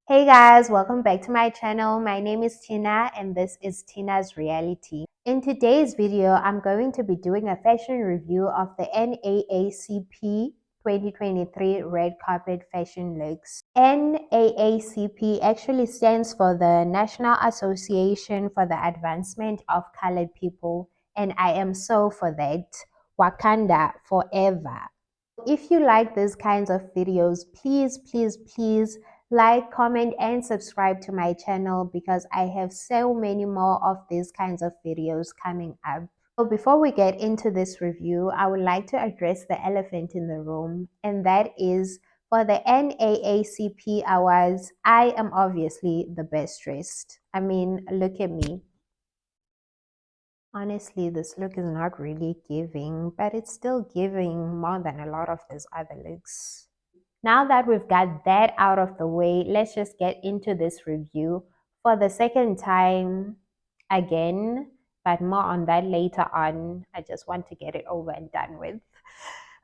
Hey guys, welcome back to my channel. My name is Tina and this is Tina's Reality. In today's video, I'm going to be doing a fashion review of the NAACP 2023 red carpet fashion looks. NAACP actually stands for the National Association for the Advancement of Colored People, and I am so for that. Wakanda forever. If you like these kinds of videos, please like, comment, and subscribe to my channel because I have so many more of these kinds of videos coming up. So before we get into this review, I would like to address the elephant in the room, and that is for the NAACP Awards, I am obviously the best dressed. I mean, look at me. Honestly, this look is not really giving, but it's still giving more than a lot of these other looks. Now that we've got that out of the way, let's just get into this review for the second time again, but more on that later on. I just want to get it over and done with.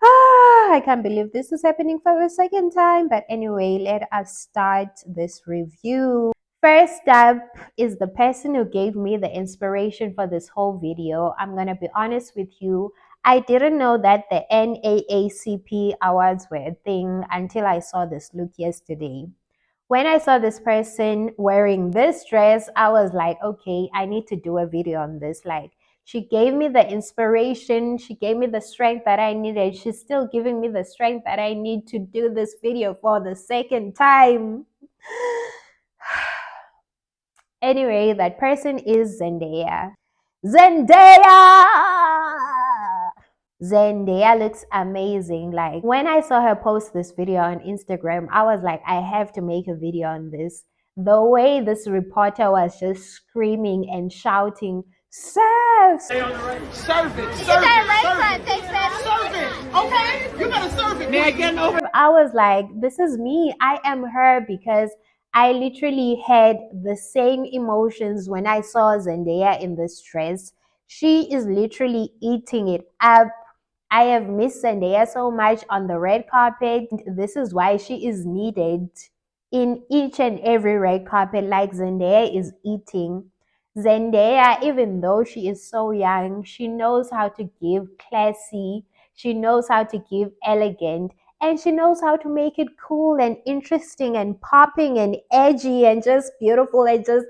I can't believe this is happening for the second time, but anyway, let us start this review. First up is the person who gave me the inspiration for this whole video. I'm gonna be honest with you. I didn't know that the NAACP Awards were a thing until I saw this look yesterday. When I saw this person wearing this dress, I was like, okay, I need to do a video on this. Like, she gave me the inspiration. She gave me the strength that I needed. She's still giving me the strength that I need to do this video for the second time. Anyway, that person is Zendaya. Zendaya looks amazing. Like, when I saw her post this video on Instagram, I was like, I have to make a video on this. The way this reporter was just screaming and shouting, serve! Serve it, serve it, okay? You gotta serve it. May I get over? I was like, this is me. I am her, because I literally had the same emotions when I saw Zendaya in this dress. She is literally eating it up. I have missed Zendaya so much on the red carpet. This is why she is needed in each and every red carpet, like Zendaya is eating. Zendaya, even though she is so young, she knows how to give classy, she knows how to give elegant, and she knows how to make it cool and interesting and popping and edgy and just beautiful and just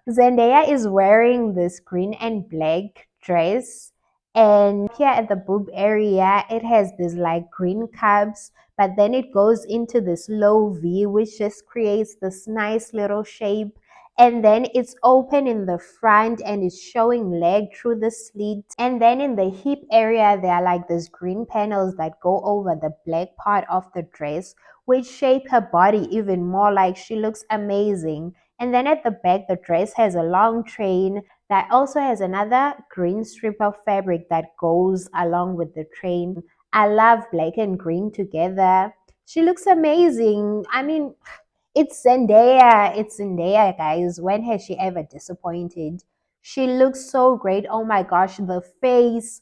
Zendaya is wearing this green and black dress, and here at the boob area it has this like green cups, but then it goes into this low V, which just creates this nice little shape. And then it's open in the front and it's showing leg through the slit. And then in the hip area, there are like these green panels that go over the black part of the dress, which shape her body even more. Like, she looks amazing. And then at the back, the dress has a long train that also has another green strip of fabric that goes along with the train. I love black and green together. She looks amazing. I mean, it's Zendaya. It's Zendaya, guys. When has she ever disappointed? She looks so great. Oh my gosh, the face.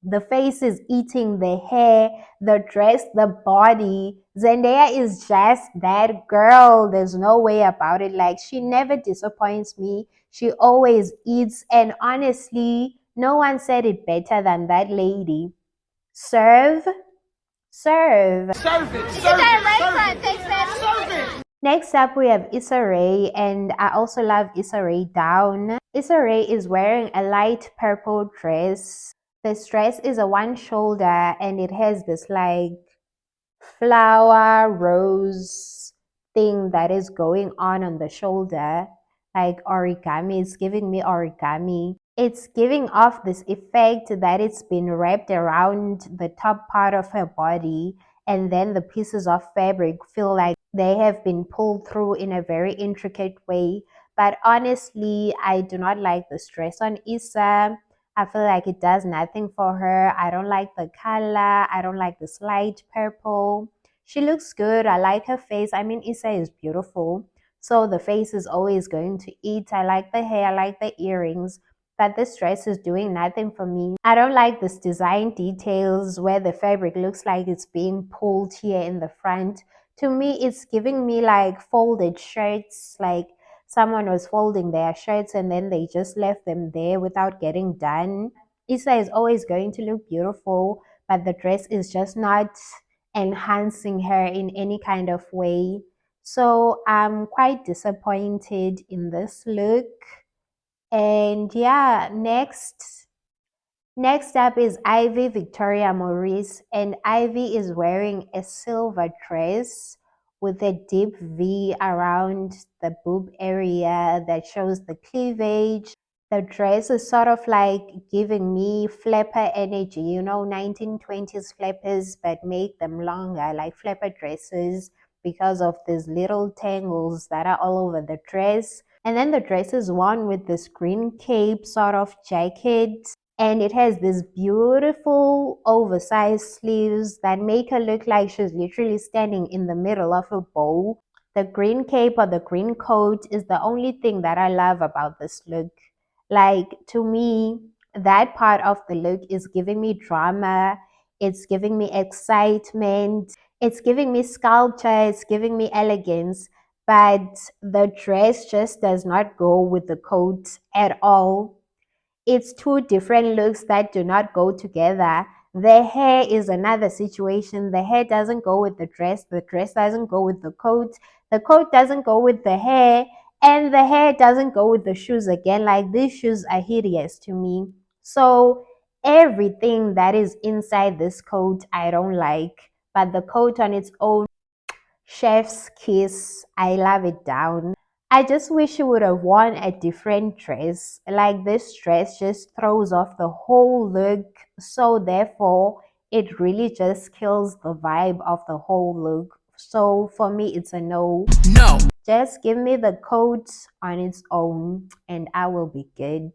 The face is eating the hair, the dress, the body. Zendaya is just that girl. There's no way about it. Like, she never disappoints me. She always eats. And honestly, no one said it better than that lady. Serve. Serve. Serve it, serve it, serve it. Next up, we have Issa Rae, and I also love Issa Rae down. Issa Rae is wearing a light purple dress. This dress is a one shoulder and it has this like flower rose thing that is going on the shoulder, like origami. It's giving me origami. It's giving off this effect that it's been wrapped around the top part of her body, and then the pieces of fabric feel like they have been pulled through in a very intricate way. But honestly, I do not like this dress on Issa. I feel like it does nothing for her. I don't like the color. I don't like this light purple. She looks good. I like her face. I mean, Issa is beautiful, so the face is always going to eat. I like the hair. I like the earrings. But this dress is doing nothing for me. I don't like this design details where the fabric looks like it's being pulled here in the front. To me, it's giving me like folded shirts, like someone was folding their shirts and then they just left them there without getting done. Issa is always going to look beautiful, but the dress is just not enhancing her in any kind of way. So I'm quite disappointed in this look. And yeah, next up is Ivy Victoria Maurice, and Ivy is wearing a silver dress with a deep V around the boob area that shows the cleavage. The dress is sort of like giving me flapper energy, 1920s flappers, but make them longer, like flapper dresses, because of these little tangles that are all over the dress. And then the dress is worn with this green cape sort of jacket, and it has this beautiful oversized sleeves that make her look like she's literally standing in the middle of a bowl. The green cape or the green coat is the only thing that I love about this look. Like, to me, that part of the look is giving me drama, it's giving me excitement, it's giving me sculpture, it's giving me elegance, but the dress just does not go with the coat at all. It's two different looks that do not go together. The hair is another situation. The hair doesn't go with the dress doesn't go with the coat doesn't go with the hair, and the hair doesn't go with the shoes again. Like, these shoes are hideous to me. So everything that is inside this coat I don't like, but the coat on its own, chef's kiss, I love it down. I just wish she would have worn a different dress. Like, this dress just throws off the whole look. So therefore, it really just kills the vibe of the whole look. So for me, it's a no. No. Just give me the coat on its own and I will be good.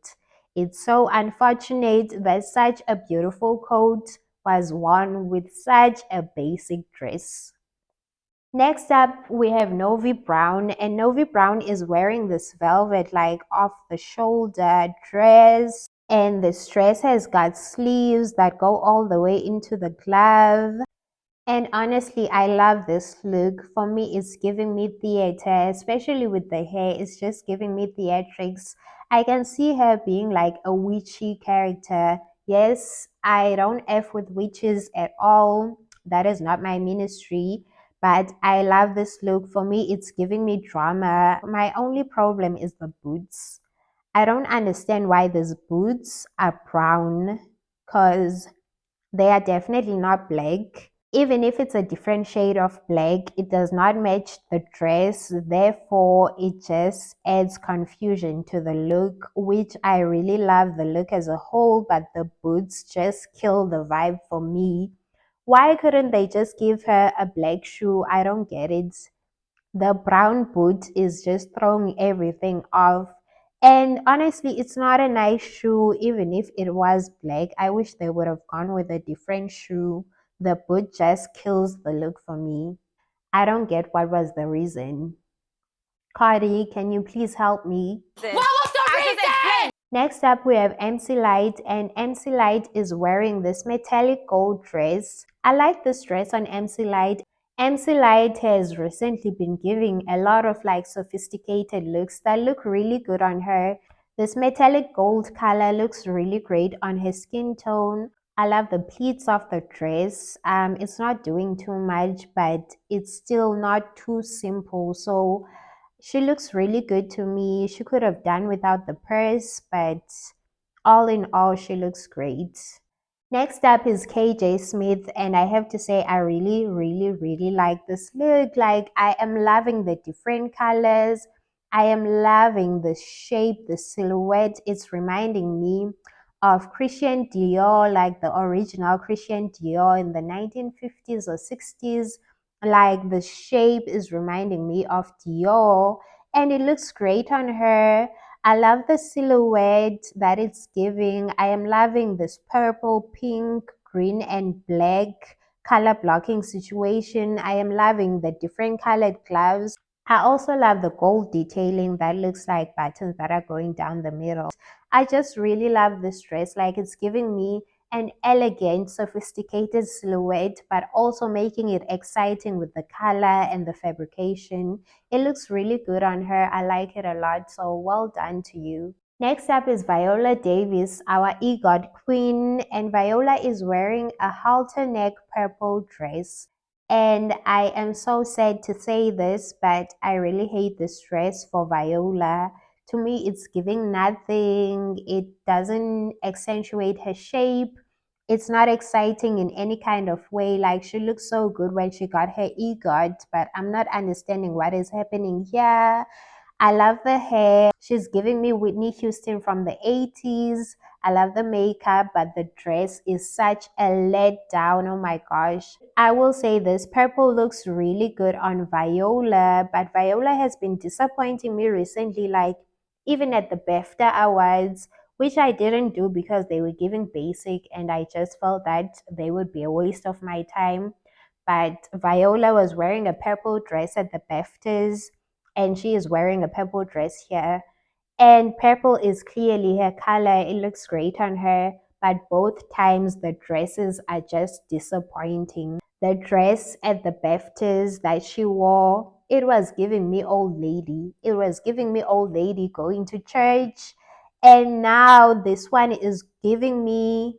It's so unfortunate that such a beautiful coat was worn with such a basic dress. Next up, we have Novi Brown, and Novi Brown is wearing this velvet, like off the shoulder dress, and this dress has got sleeves that go all the way into the glove. And honestly, I love this look. For me, it's giving me theater, especially with the hair. It's just giving me theatrics. I can see her being like a witchy character. Yes, I don't F with witches at all. That is not my ministry. But I love this look. For me, it's giving me drama. My only problem is the boots. I don't understand why these boots are brown, because they are definitely not black. Even if it's a different shade of black, it does not match the dress. Therefore, it just adds confusion to the look, which I really love the look as a whole, but the boots just kill the vibe for me. Why couldn't they just give her a black shoe? I don't get it. The brown boot is just throwing everything off. And honestly, it's not a nice shoe, even if it was black. I wish they would have gone with a different shoe. The boot just kills the look for me. I don't get what was the reason. Cardi, can you please help me? What was the reason? Next up, we have MC Light, and MC Light is wearing this metallic gold dress. I like this dress on MC Light. MC Light has recently been giving a lot of like sophisticated looks that look really good on her. This metallic gold color looks really great on her skin tone. I love the pleats of the dress. It's not doing too much, but it's still not too simple. So she looks really good to me. She could have done without the purse, but all in all, she looks great. Next up is KJ Smith, and I have to say, I really, really, really like this look. Like, I am loving the different colors. I am loving the shape, the silhouette. It's reminding me of Christian Dior, like the original Christian Dior in the 1950s or 60s. Like, the shape is reminding me of Dior, and it looks great on her. I love the silhouette that it's giving. I am loving this purple, pink, green, and black color blocking situation. I am loving the different colored gloves. I also love the gold detailing that looks like buttons that are going down the middle. I just really love this dress. Like, it's giving me an elegant, sophisticated silhouette, but also making it exciting with the color and the fabrication. It looks really good on her. I like it a lot, so well done to you. Next up is Viola Davis, our EGOT queen, and Viola is wearing a halter neck purple dress. And I am so sad to say this, but I really hate this dress for Viola. To me, it's giving nothing. It doesn't accentuate her shape. It's not exciting in any kind of way. Like, she looks so good when she got her EGOT, but I'm not understanding what is happening here. I love the hair. She's giving me Whitney Houston from the 80s. I love the makeup, but the dress is such a letdown. Oh my gosh. I will say this purple looks really good on Viola, but Viola has been disappointing me recently, like even at the BAFTA Awards, which I didn't do because they were giving basic and I just felt that they would be a waste of my time. But Viola was wearing a purple dress at the BAFTAs and she is wearing a purple dress here. And purple is clearly her color. It looks great on her, but both times the dresses are just disappointing. The dress at the BAFTAs that she wore, it was giving me old lady. It was giving me old lady going to church. And now this one is giving me,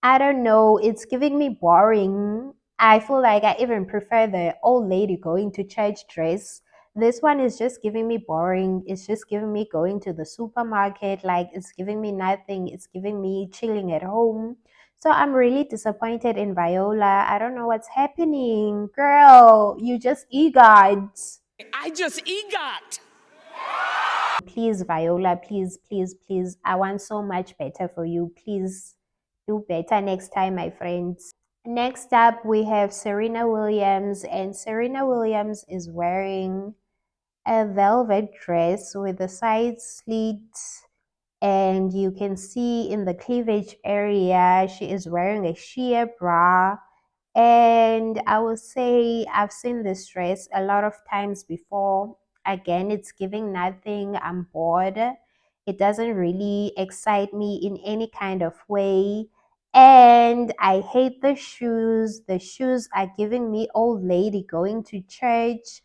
I don't know, it's giving me boring. I feel like I even prefer the old lady going to church dress. This one is just giving me boring. It's just giving me going to the supermarket. Like, it's giving me nothing. It's giving me chilling at home. So I'm really disappointed in Viola. I don't know what's happening. Girl, you just egot. I just egot. Please, Viola, please, please, please. I want so much better for you. Please do better next time, my friends. Next up, we have Serena Williams, and Serena Williams is wearing a velvet dress with the side slits, and you can see in the cleavage area, she is wearing a sheer bra. And I will say I've seen this dress a lot of times before. Again, it's giving nothing. I'm bored. It doesn't really excite me in any kind of way. And I hate the shoes. The shoes are giving me old lady going to church.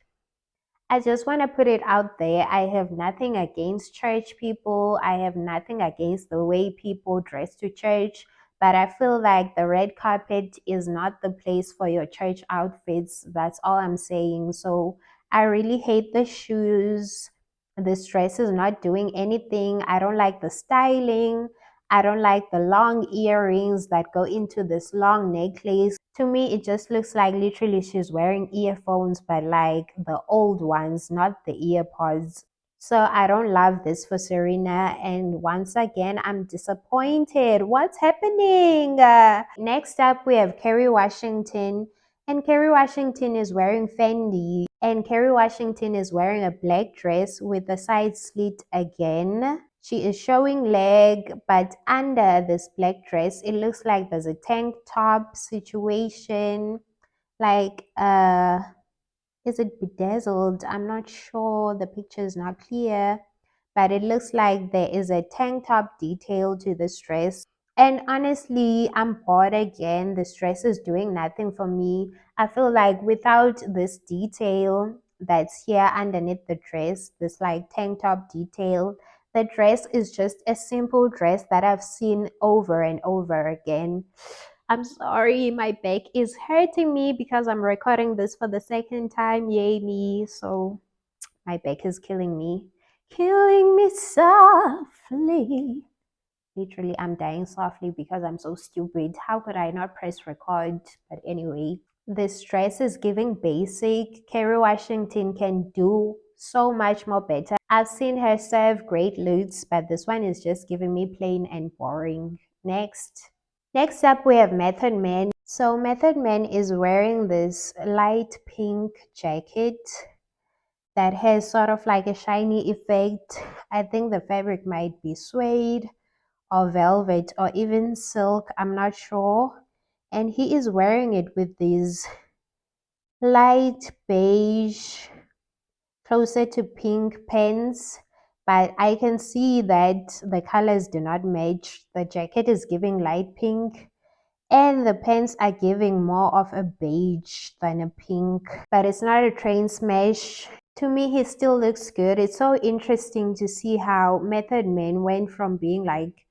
I just want to put it out there. I have nothing against church people. I have nothing against the way people dress to church. But I feel like the red carpet is not the place for your church outfits. That's all I'm saying. So I really hate the shoes. This dress is not doing anything. I don't like the styling. I don't like the long earrings that go into this long necklace. To me, it just looks like literally she's wearing earphones, but like the old ones, not the earpods. So I don't love this for Serena. And once again, I'm disappointed. What's happening? Next up, we have Kerry Washington. And Kerry Washington is wearing Fendi. And Kerry Washington is wearing a black dress with the side slit again. She is showing leg, but under this black dress, it looks like there's a tank top situation. Like, is it bedazzled? I'm not sure. The picture is not clear, but it looks like there is a tank top detail to this dress. And honestly, I'm bored again. This dress is doing nothing for me. I feel like without this detail that's here underneath the dress, this like tank top detail, the dress is just a simple dress that I've seen over and over again. I'm sorry, my back is hurting me because I'm recording this for the second time. Yay, me. So my back is killing me. Killing me softly. Literally, I'm dying softly because I'm so stupid. How could I not press record? But anyway, this dress is giving basic. Kerry Washington can do so much more better. I've seen her serve great looks, but this one is just giving me plain and boring. Next. Next up, we have Method Man. So Method Man is wearing this light pink jacket that has sort of like a shiny effect. I think the fabric might be suede or velvet or even silk. I'm not sure. And he is wearing it with these light beige, closer to pink pants. But I can see that the colors do not match. The jacket is giving light pink. And the pants are giving more of a beige than a pink, but it's not a train smash. To me, he still looks good. It's so interesting to see how Method Man went from being like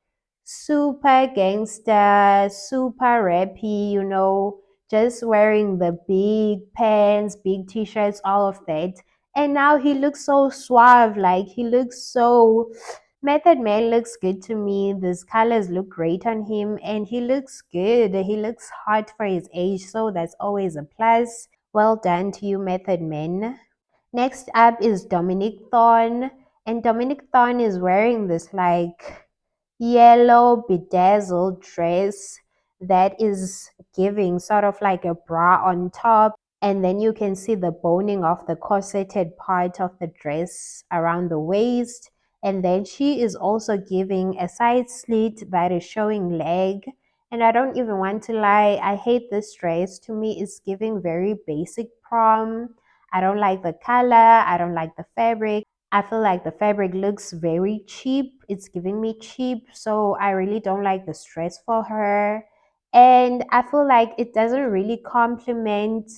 super gangster, super rappy, just wearing the big pants, big t-shirts, all of that. And now he looks so suave, like he looks so Method Man looks good to me. These colors look great on him and he looks good. He looks hot for his age, so that's always a plus. Well done to you, Method Man. Next up is Dominic Thorne, and Dominic Thorne is wearing this like yellow bedazzled dress that is giving sort of like a bra on top, and then you can see the boning of the corseted part of the dress around the waist, and then she is also giving a side slit that is showing leg. And I don't even want to lie, I hate this dress. To me, it's giving very basic prom. I don't like the color, I don't like the fabric. I feel like the fabric looks very cheap. It's giving me cheap, so I really don't like the dress for her. And I feel like it doesn't really complement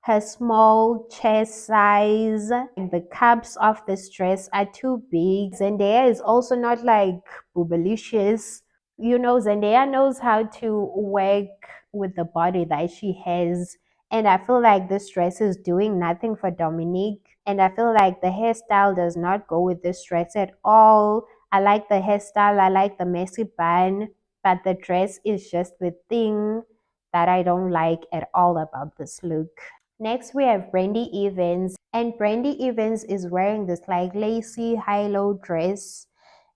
her small chest size. The cups of this dress are too big. Zendaya is also not like boobalicious. Zendaya knows how to work with the body that she has. And I feel like this dress is doing nothing for Dominique. And I feel like the hairstyle does not go with this dress at all. I like the hairstyle, I like the messy bun, but the dress is just the thing that I don't like at all about this look. Next, we have Brandy Evans, and Brandy Evans is wearing this like lacy high-low dress.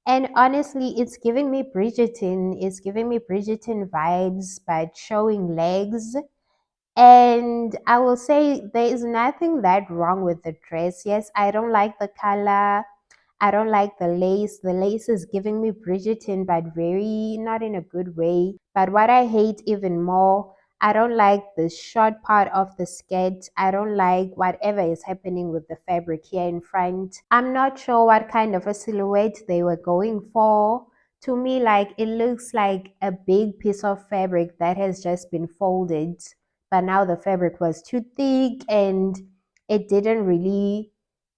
And honestly, it's giving me Bridgerton. It's giving me Bridgerton vibes, but showing legs. And I will say there is nothing that wrong with the dress. Yes, I don't like the color. I don't like the lace. The lace is giving me Bridgerton, but very not in a good way. But what I hate even more, I don't like the short part of the skirt. I don't like whatever is happening with the fabric here in front. I'm not sure what kind of a silhouette they were going for. To me, like it looks like a big piece of fabric that has just been folded, but now the fabric was too thick and it didn't really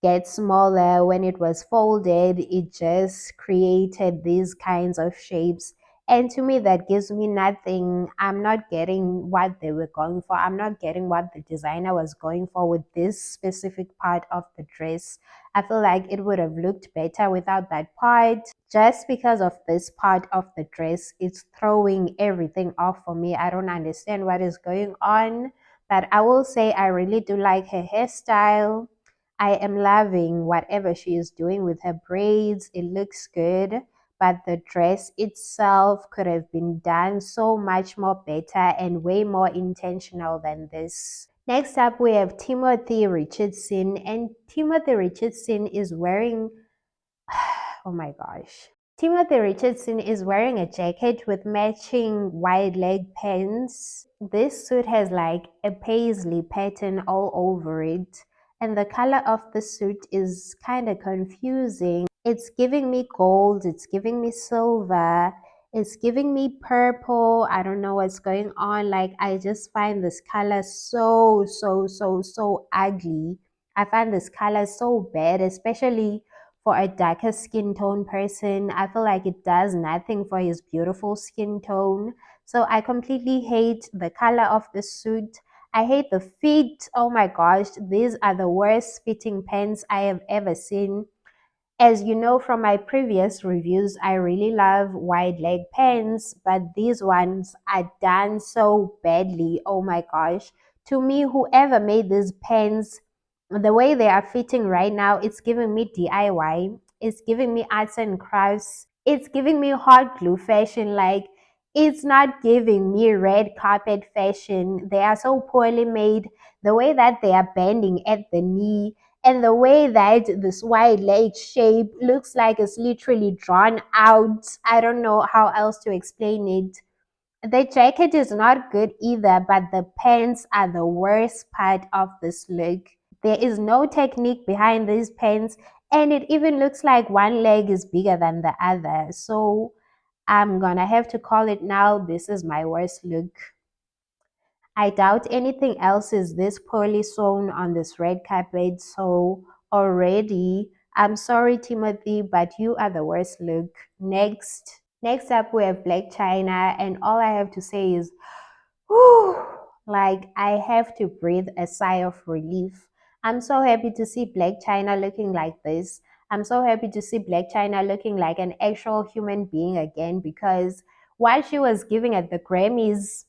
get smaller when it was folded. It just created these kinds of shapes. And to me, that gives me nothing. I'm not getting what they were going for. I'm not getting what the designer was going for with this specific part of the dress. I feel like it would have looked better without that part. Just because of this part of the dress, it's throwing everything off for me. I don't understand what is going on. But I will say I really do like her hairstyle. I am loving whatever she is doing with her braids. It looks good, but the dress itself could have been done so much more better and way more intentional than this. Next up, we have Timothy Richardson, and Timothy Richardson is wearing, oh my gosh. Timothy Richardson is wearing a jacket with matching wide leg pants. This suit has like a paisley pattern all over it, and the color of the suit is kind of confusing. It's giving me gold, it's giving me silver, it's giving me purple. I don't know what's going on. Like, I just find this color so ugly. I find this color so bad, especially for a darker skin tone person. I feel like it does nothing for his beautiful skin tone. So I completely hate the color of the suit. I hate the fit. Oh my gosh, these are the worst fitting pants I have ever seen. As you know from my previous reviews, I really love wide leg pants, but these ones are done so badly. Oh my gosh. To me, whoever made these pants, the way they are fitting right now, it's giving me DIY. It's giving me arts and crafts. It's giving me hot glue fashion. Like, it's not giving me red carpet fashion. They are so poorly made. The way that they are bending at the knee, and the way that this wide leg shape looks like it's literally drawn out. I don't know how else to explain it. The jacket is not good either, but the pants are the worst part of this look. There is no technique behind these pants, and it even looks like one leg is bigger than the other. So I'm gonna have to call it now. This is my worst look. I doubt anything else is this poorly sewn on this red carpet. So already, I'm sorry, Timothy, but you are the worst look. Next. Next up, we have Black China, and all I have to say is, whew, like I have to breathe a sigh of relief. I'm so happy to see Black China looking like this. I'm so happy to see Black China looking like an actual human being again because what she was giving at the Grammys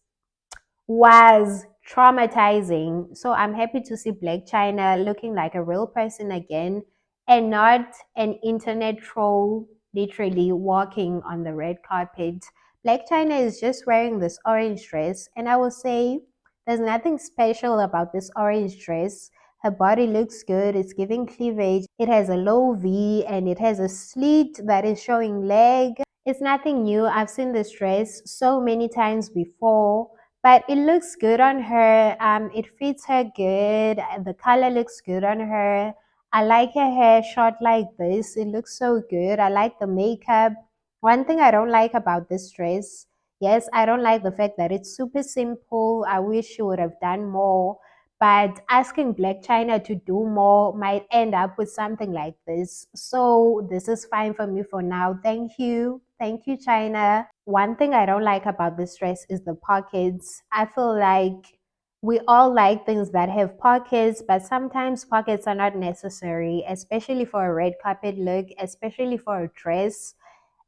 was traumatizing. So I'm happy to see Black China looking like a real person again and not an internet troll literally walking on the red carpet. Black China is just wearing this orange dress, and I will say there's nothing special about this orange dress. Her body looks good, it's giving cleavage. It has a low V and it has a slit that is showing leg. It's nothing new. I've seen this dress so many times before, but it looks good on her. It fits her good. The color looks good on her. I like her hair short like this. It looks so good. I like the makeup. One thing I don't like about this dress, yes, I don't like the fact that it's super simple. I wish she would have done more. But asking Black China to do more might end up with something like this. So this is fine for me for now. Thank you. Thank you, China. One thing I don't like about this dress is the pockets. I feel like we all like things that have pockets, but sometimes pockets are not necessary, especially for a red carpet look, especially for a dress.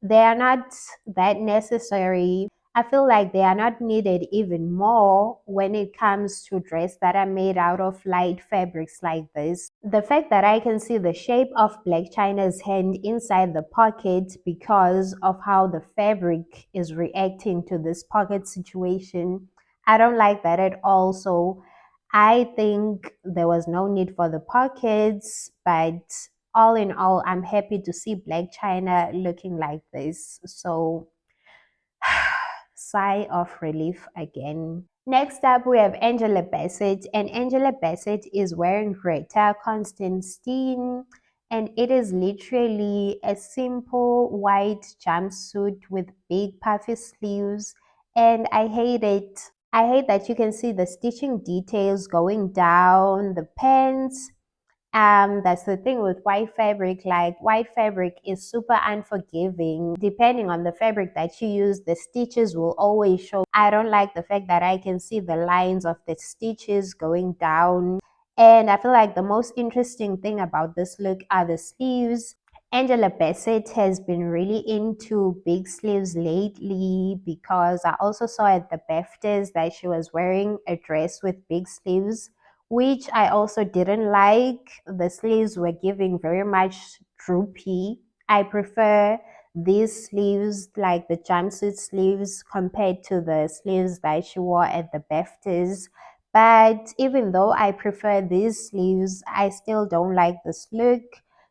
They are not that necessary. I feel like they are not needed even more when it comes to dress that are made out of light fabrics like this. The fact that I can see the shape of Black China's hand inside the pocket because of how the fabric is reacting to this pocket situation, I don't like that at all. So I think there was no need for the pockets, but all in all, I'm happy to see Black China looking like this. So, sigh of relief again. Next up, we have Angela Bassett, and Angela Bassett is wearing Greta Constantine, and it is literally a simple white jumpsuit with big puffy sleeves, and I hate it. I hate that you can see the stitching details going down the pants. That's the thing with white fabric. Like white fabric is super unforgiving. Depending on the fabric that you use, the stitches will always show. I don't like the fact that I can see the lines of the stitches going down. And I feel like the most interesting thing about this look are the sleeves. Angela Bassett has been really into big sleeves lately because I also saw at the BAFTAs that she was wearing a dress with big sleeves, which I also didn't like. The sleeves were giving very much droopy. I prefer these sleeves, like the jumpsuit sleeves, compared to the sleeves that she wore at the BAFTAs. But even though I prefer these sleeves, I still don't like this look.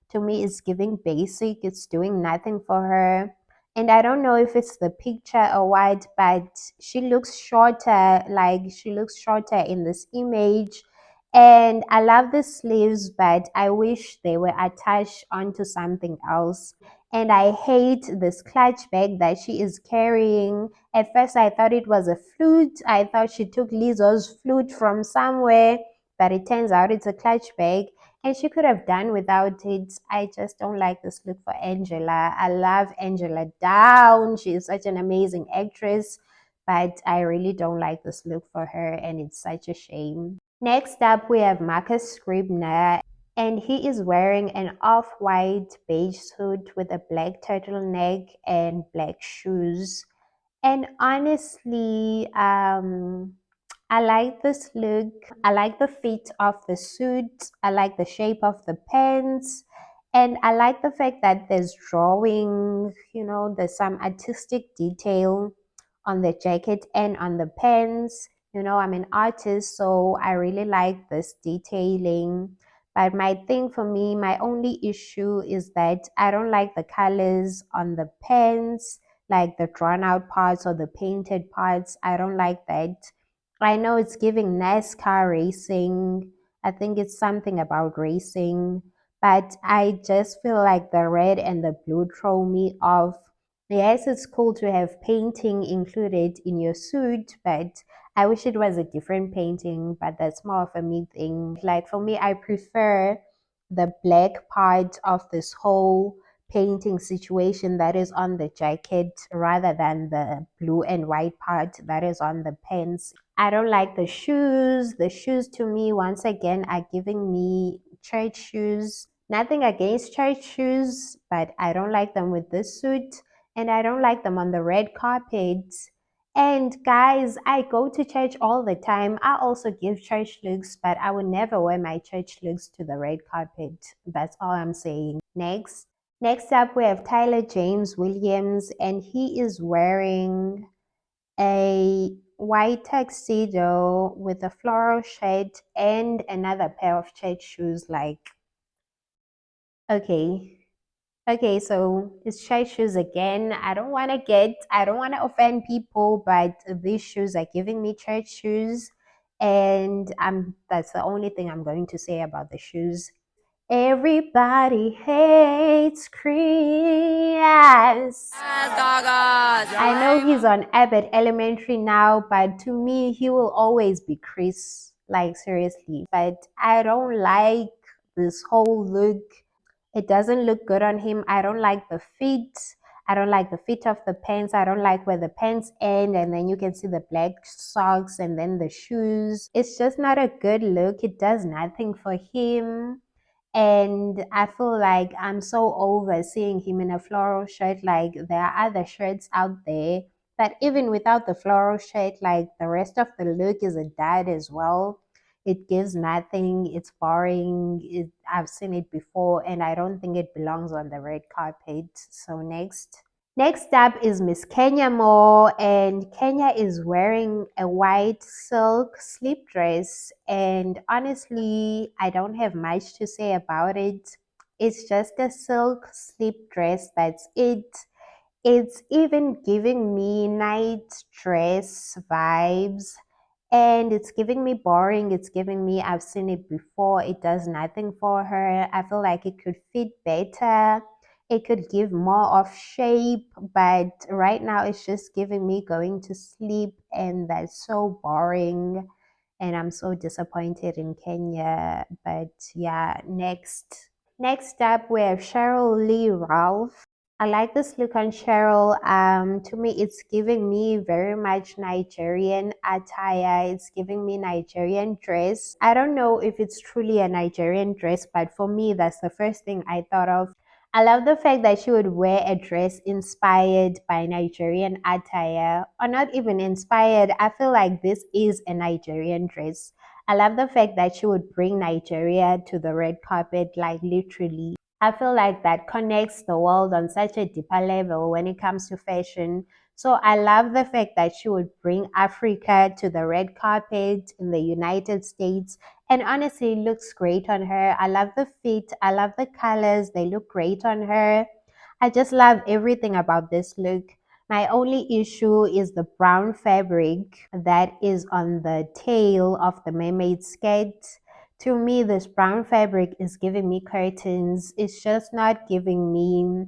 To me, it's giving basic, it's doing nothing for her. And I don't know if it's the picture or what, but she looks shorter, like she looks shorter in this image. And I love the sleeves, but I wish they were attached onto something else. And I hate this clutch bag that she is carrying. At first, I thought it was a flute. I thought she took Lizzo's flute from somewhere, but it turns out it's a clutch bag. And she could have done without it. I just don't like this look for Angela. I love Angela down. She is such an amazing actress, but I really don't like this look for her, and it's such a shame. Next up, we have Marcus Scribner, and he is wearing an off-white beige suit with a black turtleneck and black shoes. And honestly, I like this look. I like the fit of the suit. I like the shape of the pants. And I like the fact that there's drawing, there's some artistic detail on the jacket and on the pants. I'm an artist, so I really like this detailing. But my thing for me, my only issue is that I don't like the colors on the pants, like the drawn out parts or the painted parts. I don't like that. I know it's giving NASCAR racing. I think it's something about racing, but I just feel like the red and the blue throw me off. Yes, it's cool to have painting included in your suit, but I wish it was a different painting, but that's more of a me thing. Like for me, I prefer the black part of this whole painting situation that is on the jacket rather than the blue and white part that is on the pants. I don't like the shoes. The shoes to me, once again, are giving me church shoes. Nothing against church shoes, but I don't like them with this suit and I don't like them on the red carpet. And guys, I go to church all the time. I also give church looks, but I would never wear my church looks to the red carpet. That's all I'm saying. Next up, we have Tyler James Williams, and he is wearing a white tuxedo with a floral shirt and another pair of church shoes. Like, okay. Okay, so it's church shoes again. I don't want to offend people, but these shoes are giving me church shoes. And that's the only thing I'm going to say about the shoes. Everybody hates Chris. I know he's on Abbott Elementary now, but to me, he will always be Chris. Like, seriously. But I don't like this whole look. It doesn't look good on him. I don't like the fit. I don't like the fit of the pants. I don't like where the pants end and then you can see the black socks and then the shoes. It's just not a good look. It does nothing for him. And I feel like I'm so over seeing him in a floral shirt. Like there are other shirts out there. But even without the floral shirt, like the rest of the look is a dud as well. It gives nothing. It's boring. I've seen it before and I don't think it belongs on the red carpet. So next. Next up is Miss Kenya Moore, and Kenya is wearing a white silk slip dress. And honestly, I don't have much to say about it. It's just a silk slip dress, that's it. It's even giving me night dress vibes and it's giving me boring. It's giving me, I've seen it before. It does nothing for her. I feel like it could fit better. It could give more of shape, but right now it's just giving me going to sleep and that's so boring. And I'm so disappointed in Kenya. But yeah, next. Next up, we have Cheryl Lee Ralph. I like this look on Cheryl. To me, it's giving me very much Nigerian attire. It's giving me Nigerian dress. I don't know if it's truly a Nigerian dress, but for me, that's the first thing I thought of. I love the fact that she would wear a dress inspired by Nigerian attire, or not even inspired. I feel like this is a Nigerian dress. I love the fact that she would bring Nigeria to the red carpet, like literally. I feel like that connects the world on such a deeper level when it comes to fashion. So I love the fact that she would bring Africa to the red carpet in the United States. And honestly, it looks great on her. I love the fit. I love the colors. They look great on her. I just love everything about this look. My only issue is the brown fabric that is on the tail of the mermaid skirt. To me, this brown fabric is giving me curtains. It's just not giving me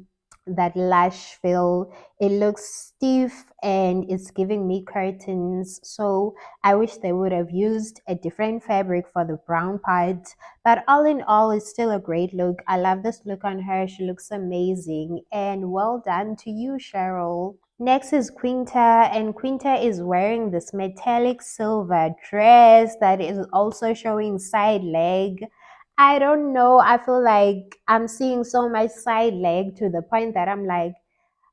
that lush feel. It looks stiff and it's giving me curtains. So I wish they would have used a different fabric for the brown part. But all in all, it's still a great look. I love this look on her. She looks amazing. And well done to you, Cheryl. Next is Quinta, and Quinta is wearing this metallic silver dress that is also showing side leg. I don't know. I feel like I'm seeing so much side leg to the point that I'm like,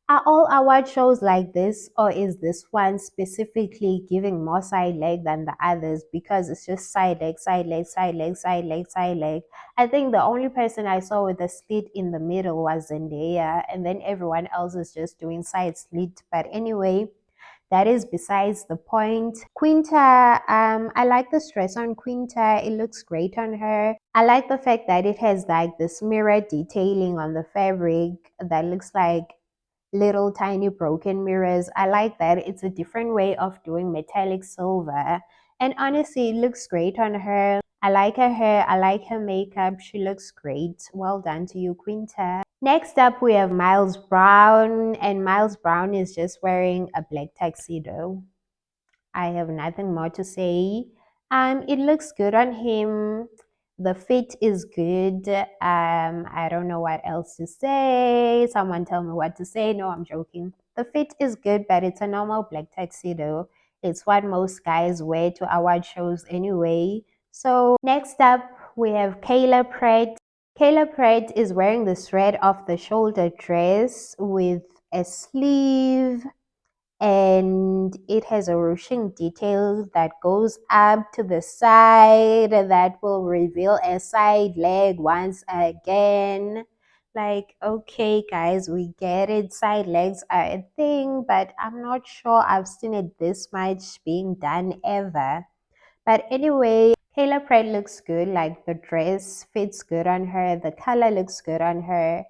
are all award shows like this, or is this one specifically giving more side leg than the others because it's just side leg, side leg, side leg, side leg, side leg? I think the only person I saw with a slit in the middle was Zendaya, and then everyone else is just doing side slit. But anyway, that is besides the point. Quinta, I like the stress on Quinta. It looks great on her. I like the fact that it has like this mirror detailing on the fabric that looks like little tiny broken mirrors. I like that. It's a different way of doing metallic silver. And honestly, it looks great on her. I like her hair. I like her makeup. She looks great. Well done to you, Quinta. Next up, we have Miles Brown, and Miles Brown is just wearing a black tuxedo. I have nothing more to say. It looks good on him. The fit is good. I don't know what else to say. Someone tell me what to say. No, I'm joking. The fit is good, but it's a normal black tuxedo. It's what most guys wear to award shows anyway. So next up, we have Kayla Pratt. Kayla Pratt is wearing this red off the shoulder dress with a sleeve, and it has a ruching detail that goes up to the side that will reveal a side leg once again. Like, okay, guys, we get it. Side legs are a thing, but I'm not sure I've seen it this much being done ever. But anyway, Kayla Pratt looks good. Like, the dress fits good on her, the color looks good on her,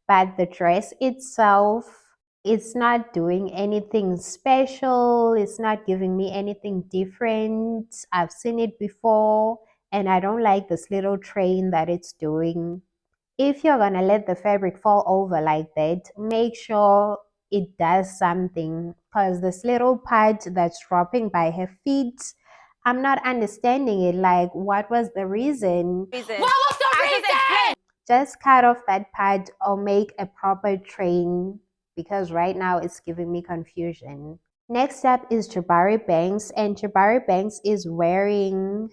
but the dress itself, it's not doing anything special. It's not giving me anything different. I've seen it before, and I don't like this little train that it's doing. If you're gonna let the fabric fall over like that, make sure it does something, because this little part that's dropping by her feet, I'm not understanding it. Like, what was the reason? What was the reason? Just cut off that part or make a proper train, because right now it's giving me confusion. Next up is Jabari Banks, and Jabari Banks is wearing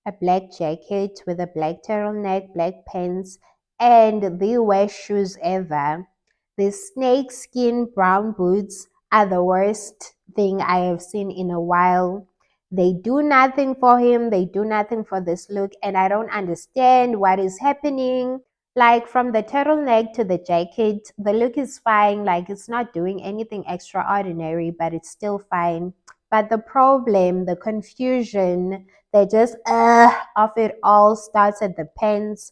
a black jacket with a black turtleneck, black pants, and the worst shoes ever. The snake skin brown boots are the worst thing I have seen in a while. They do nothing for him, they do nothing for this look, and I don't understand what is happening. Like, from the turtleneck to the jacket, the look is fine. Like, it's not doing anything extraordinary, but it's still fine. But the problem, the confusion, they just of it all starts at the pants.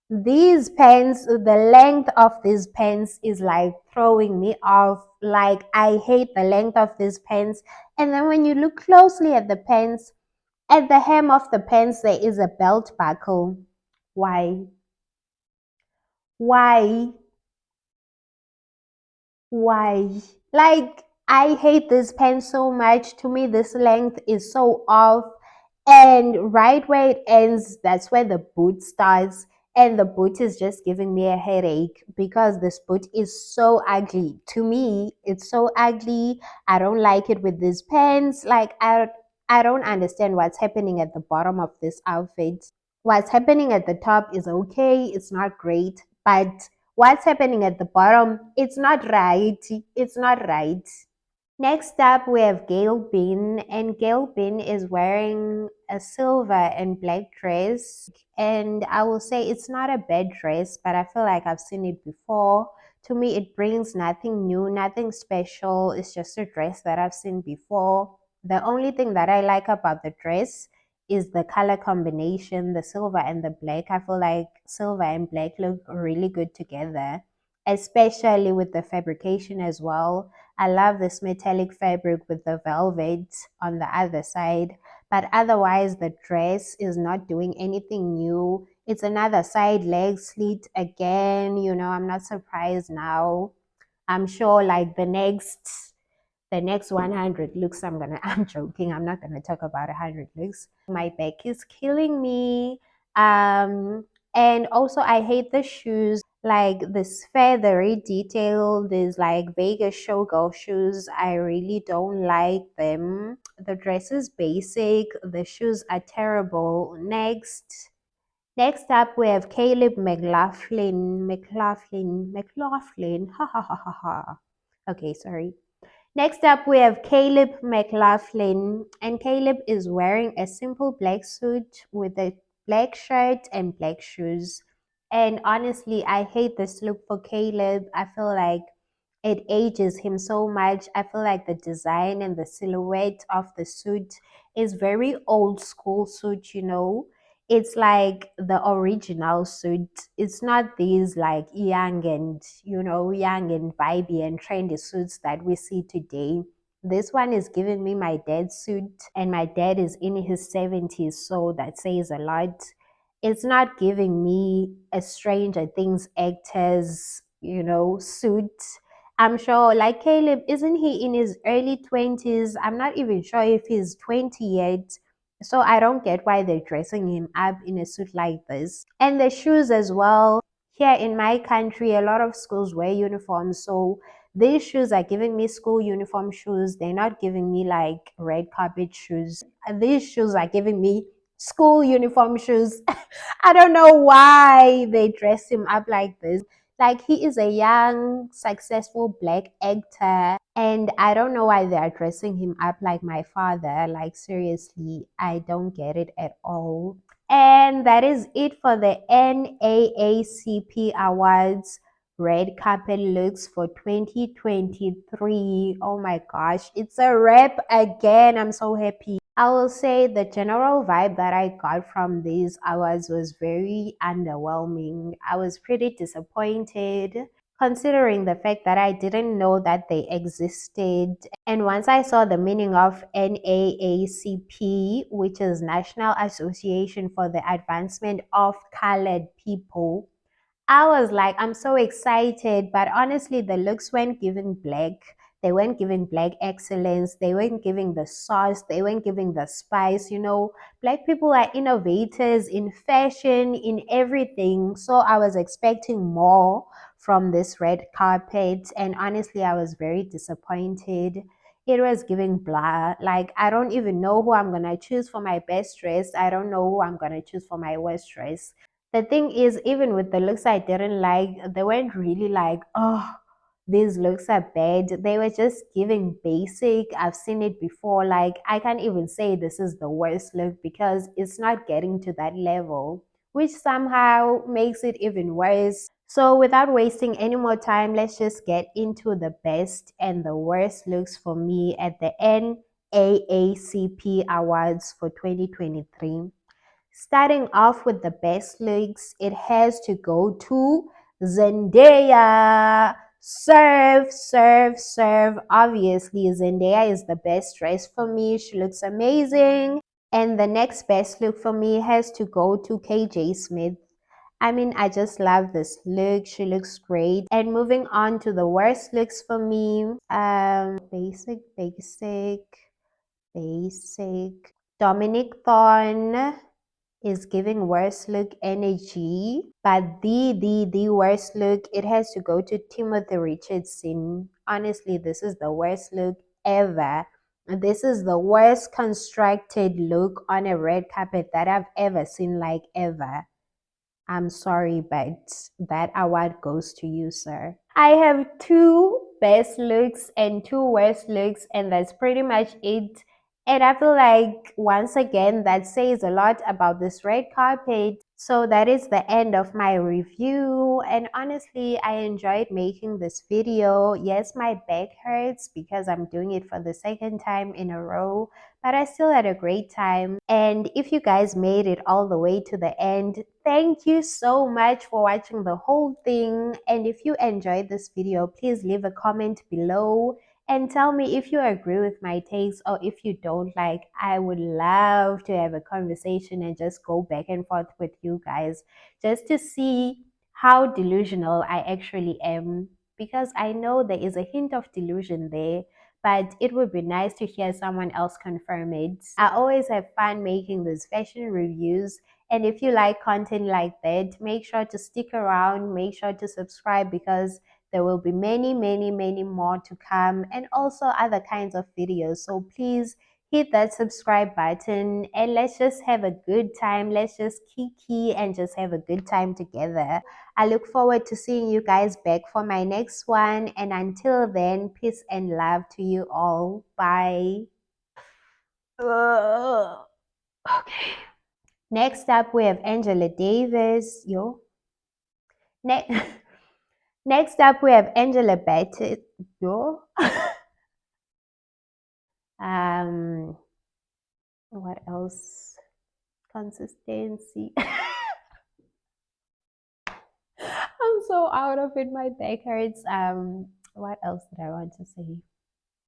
These pants, the length of these pants is like throwing me off. Like, I hate the length of these pants. And then when you look closely at the pants, at the hem of the pants, there is a belt buckle. Why? Why? Why? Like, I hate this pen so much. To me, this length is so off. And right where it ends, that's where the boot starts. And the boot is just giving me a headache because this boot is so ugly. To me, it's so ugly. I don't like it with these pants. Like, I don't understand what's happening at the bottom of this outfit. What's happening at the top is okay, it's not great, but what's happening at the bottom, it's not right. It's not right. Next up, we have Gail Bean, and Gail Bean is wearing a silver and black dress. And I will say it's not a bad dress, but I feel like I've seen it before. To me, it brings nothing new, nothing special. It's just a dress that I've seen before. The only thing that I like about the dress is the color combination, the silver and the black. I feel like silver and black look really good together, especially with the fabrication as well. I love this metallic fabric with the velvet on the other side. But otherwise, the dress is not doing anything new. It's another side leg slit again. I'm not surprised now. I'm sure like the next 100 looks, I'm joking, I'm not gonna talk about 100 looks. My back is killing me. And also, I hate the shoes, like this feathery detail, these like Vegas showgirl shoes. I really don't like them. The dress is basic, the shoes are terrible. Next up, we have Caleb McLaughlin, ha ha ha ha ha. Okay, sorry. Next up, we have Caleb McLaughlin, and Caleb is wearing a simple black suit with a black shirt and black shoes. And honestly, I hate this look for Caleb. I feel like it ages him so much. I feel like the design and the silhouette of the suit is very old school suit. It's like the original suit. It's not these like young and vibey and trendy suits that we see today. This one is giving me my dad's suit, and my dad is in his 70s, so that says a lot. It's not giving me a Stranger Things actor's, suit. I'm sure, like Caleb, isn't he in his early 20s? I'm not even sure if he's 20 yet. So I don't get why they're dressing him up in a suit like this. And the shoes as well. Here in my country, a lot of schools wear uniforms. So these shoes are giving me school uniform shoes. They're not giving me like red carpet shoes. These shoes are giving me school uniform shoes. I don't know why they dress him up like this. Like, he is a young, successful black actor, and I don't know why they are dressing him up like my father. Like, seriously, I don't get it at all. And that is it for the NAACP Awards red carpet looks for 2023. Oh my gosh, it's a wrap again. I'm so happy. I will say the general vibe that I got from these awards was very underwhelming. I was pretty disappointed considering the fact that I didn't know that they existed. And once I saw the meaning of NAACP, which is National Association for the Advancement of Colored People, I was like, I'm so excited, but honestly, the looks weren't giving black. They weren't giving black excellence. They weren't giving the sauce. They weren't giving the spice. Black people are innovators in fashion, in everything. So I was expecting more from this red carpet. And honestly, I was very disappointed. It was giving blah. Like, I don't even know who I'm going to choose for my best dress. I don't know who I'm going to choose for my worst dress. The thing is, even with the looks I didn't like, they weren't really like, oh, these looks are bad. They were just giving basic. I've seen it before. Like, I can't even say this is the worst look because it's not getting to that level, which somehow makes it even worse. So, without wasting any more time, let's just get into the best and the worst looks for me at the NAACP Awards for 2023. Starting off with the best looks, it has to go to Zendaya. Serve, serve, serve. Obviously, Zendaya is the best dress for me. She looks amazing. And the next best look for me has to go to KJ Smith. I mean, I just love this look. She looks great. And moving on to the worst looks for me, basic, basic, basic. Dominic Thorne is giving worst look energy, but the worst look, it has to go to Timothy Richardson. Honestly, this is the worst look ever. This is the worst constructed look on a red carpet that I've ever seen, like ever. I'm sorry, but that award goes to you, sir. I have two best looks and two worst looks, and that's pretty much it. And I feel like, once again, that says a lot about this red carpet. So that is the end of my review. And honestly, I enjoyed making this video. Yes, my back hurts because I'm doing it for the second time in a row, but I still had a great time. And if you guys made it all the way to the end, thank you so much for watching the whole thing. And if you enjoyed this video, please leave a comment below and tell me if you agree with my takes or if you don't. Like, I would love to have a conversation and just go back and forth with you guys just to see how delusional I actually am, because I know there is a hint of delusion there, but it would be nice to hear someone else confirm it. I always have fun making these fashion reviews, and if you like content like that, make sure to stick around, make sure to subscribe, because there will be many, many, many more to come, and also other kinds of videos. So please hit that subscribe button and let's just have a good time. Let's just kiki and just have a good time together. I look forward to seeing you guys back for my next one. And until then, peace and love to you all. Bye. Okay. Next up, we have Angela Davis. Ne- Next up, we have Angela Bassett. Um, what else? Consistency. I'm so out of it. My back hurts. What else did I want to say?